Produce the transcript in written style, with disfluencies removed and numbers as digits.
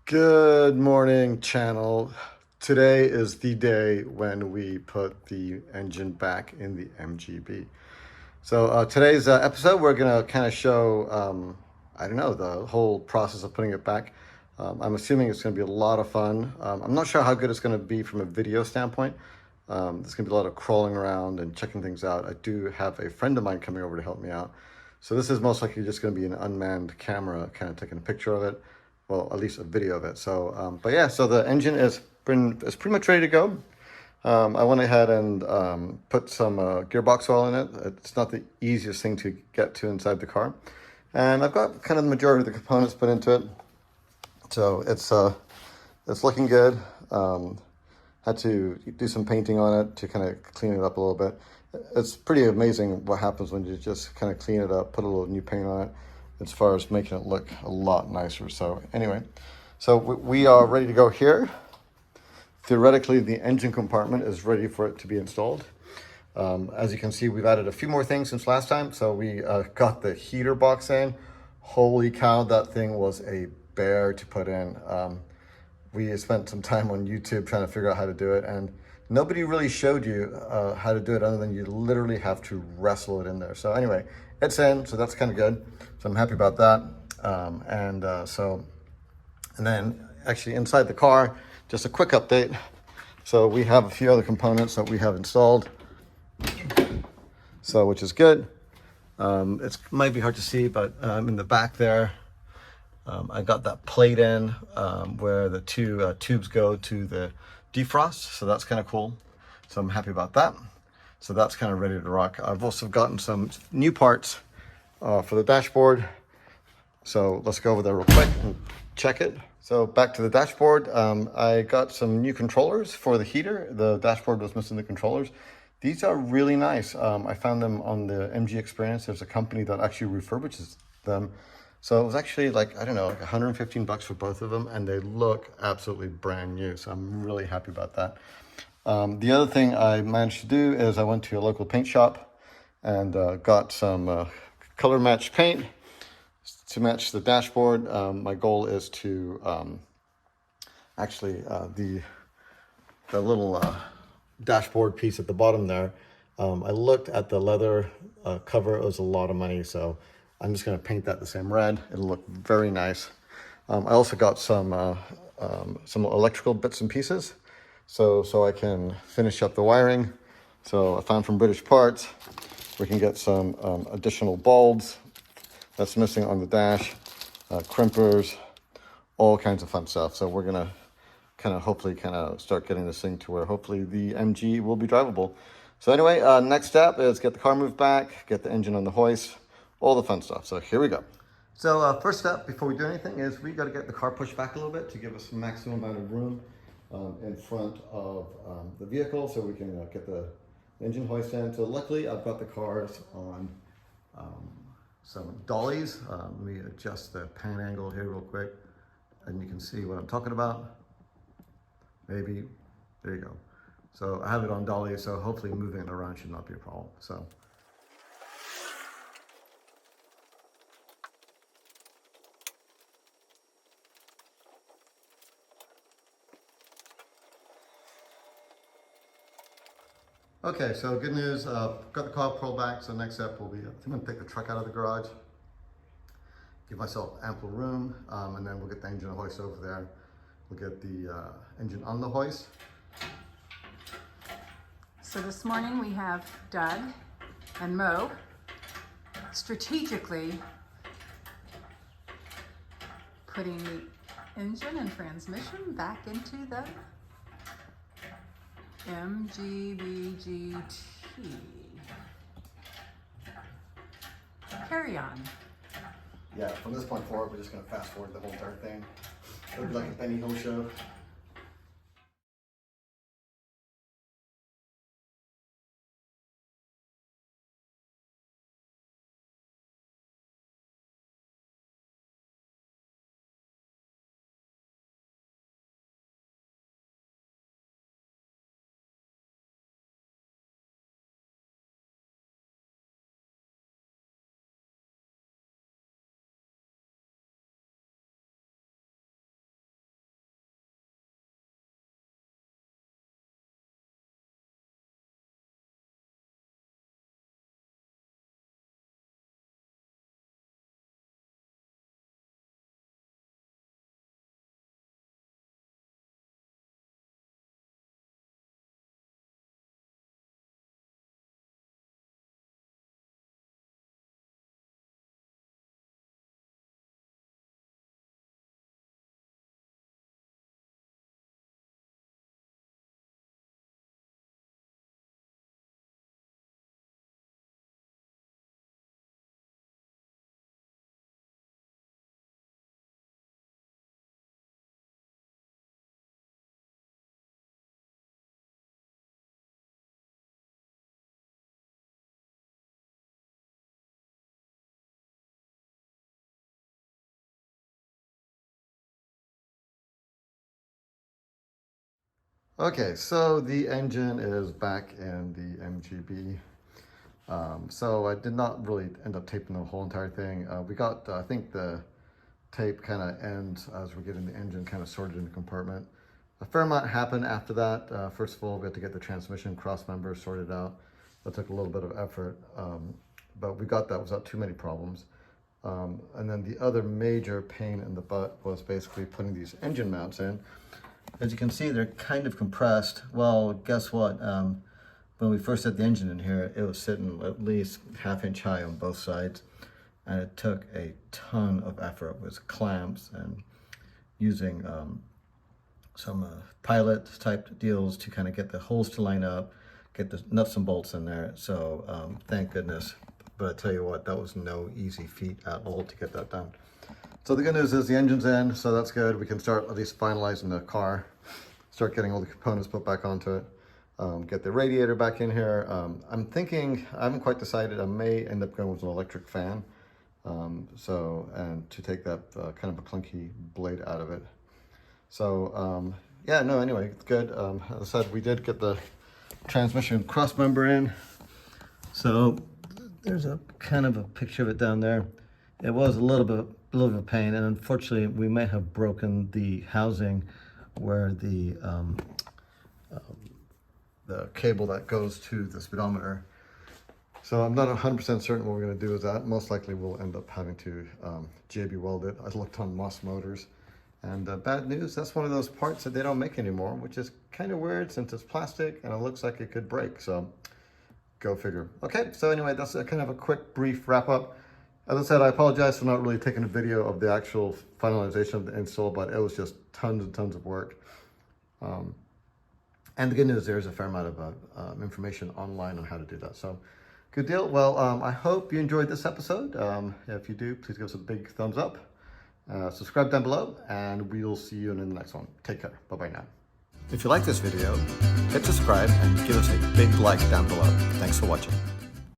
Good morning, channel. Today is the day when we put the engine back in the MGB. So today's episode, we're gonna kind of show, I don't know, the whole process of putting it back. I'm assuming it's gonna be a lot of fun. I'm not sure how good it's gonna be from a video standpoint. There's gonna be a lot of crawling around and checking things out. I do have a friend of mine coming over to help me out. So this is most likely just gonna be an unmanned camera kind of taking a picture of it. Well, at least a video of it. So, but yeah, so the engine is pretty much ready to go. I went ahead and put some gearbox oil in it. It's not the easiest thing to get to inside the car. And I've got kind of the majority of the components put into it. So it's looking good. Had to do some painting on it to kind of clean it up a little bit. It's pretty amazing what happens when you just kind of clean it up, put a little new paint on it, as far as making it look a lot nicer. So anyway, so we are ready to go here. Theoretically, the engine compartment is ready for it to be installed. As you can see, we've added a few more things since last time. So we got the heater box in. Holy cow, that thing was a bear to put in. We spent some time on YouTube trying to figure out how to do it, and nobody really showed you how to do it other than you literally have to wrestle it in there. So anyway, it's in, so that's kind of good. So I'm happy about that. And then actually inside the car, just a quick update. So we have a few other components that we have installed, so which is good. It might be hard to see, but in the back there, I got that plate in where the two tubes go to the defrost, so that's kind of cool. So I'm happy about that. So that's kind of ready to rock. I've also gotten some new parts for the dashboard. So let's go over there real quick and check it. So back to the dashboard. I got some new controllers for the heater. The dashboard was missing the controllers. These are really nice. I found them on the MG Experience. There's a company that actually refurbishes them. So it was actually like, I don't know, like 115 bucks for both of them, and they look absolutely brand new. So I'm really happy about that. The other thing I managed to do is I went to a local paint shop and got some color match paint to match the dashboard. My goal is to actually the little dashboard piece at the bottom there. I looked at the leather cover. It was a lot of money, so I'm just going to paint that the same red. It'll look very nice. I also got some electrical bits and pieces, so I can finish up the wiring. So I found from British Parts, we can get some additional bulbs that's missing on the dash, crimpers, all kinds of fun stuff. So we're gonna hopefully start getting this thing to where hopefully the MG will be drivable. So anyway, next step is get the car moved back, get the engine on the hoist, all the fun stuff. So here we go. So first step before we do anything is we got to get the car pushed back a little bit to give us maximum amount of room in front of the vehicle, so we can get the engine hoist in. So luckily I've got the cars on some dollies. Let me adjust the pan angle here real quick, and you can see what I'm talking about. Maybe, there you go. So I have it on dolly, so hopefully moving it around should not be a problem. So. Okay, so good news, got the car pulled back, so next step will be, I'm gonna take the truck out of the garage, give myself ample room, and then we'll get the engine hoist over there. We'll get the engine on the hoist. So this morning we have Doug and Mo strategically putting the engine and transmission back into the MGB GT. Carry on. Yeah, from this point forward, we're just gonna fast forward the whole entire thing. It'll be like a Benny Hill show. Okay, so the engine is back in the MGB. So I did not really end up taping the whole entire thing. We got, I think the tape kind of ends as we're getting the engine kind of sorted in the compartment. A fair amount happened after that. First of all, we had to get the transmission cross members sorted out. That took a little bit of effort, but we got that without too many problems. And then the other major pain in the butt was basically putting these engine mounts in. As you can see, they're kind of compressed. Well, guess what? When we first had the engine in here, it was sitting at least ½ inch high on both sides. And it took a ton of effort with clamps and using some pilot type deals to kind of get the holes to line up, get the nuts and bolts in there. So thank goodness. But I tell you what, that was no easy feat at all to get that done. So the good news is the engine's in, so that's good. We can start at least finalizing the car, start getting all the components put back onto it, get the radiator back in here. I'm thinking, I haven't quite decided, I may end up going with an electric fan. And to take that kind of a clunky blade out of it. So yeah, no, anyway, it's good. As I said, we did get the transmission cross member in. So there's a kind of a picture of it down there. It was a little bit of a pain, and unfortunately we may have broken the housing where the cable that goes to the speedometer. So I'm not 100% certain what we're going to do with that. Most likely we'll end up having to JB weld it. I looked on Moss Motors, and bad news, that's one of those parts that they don't make anymore, which is kind of weird since it's plastic and it looks like it could break. So go figure. Okay, so anyway, that's a kind of a quick, brief wrap up. As I said, I apologize for not really taking a video of the actual finalization of the install, but it was just tons and tons of work. And the good news, there's a fair amount of information online on how to do that. So good deal. Well, I hope you enjoyed this episode. If you do, please give us a big thumbs up. Subscribe down below, and we'll see you in the next one. Take care. Bye-bye now. If you like this video, hit subscribe and give us a big like down below. Thanks for watching.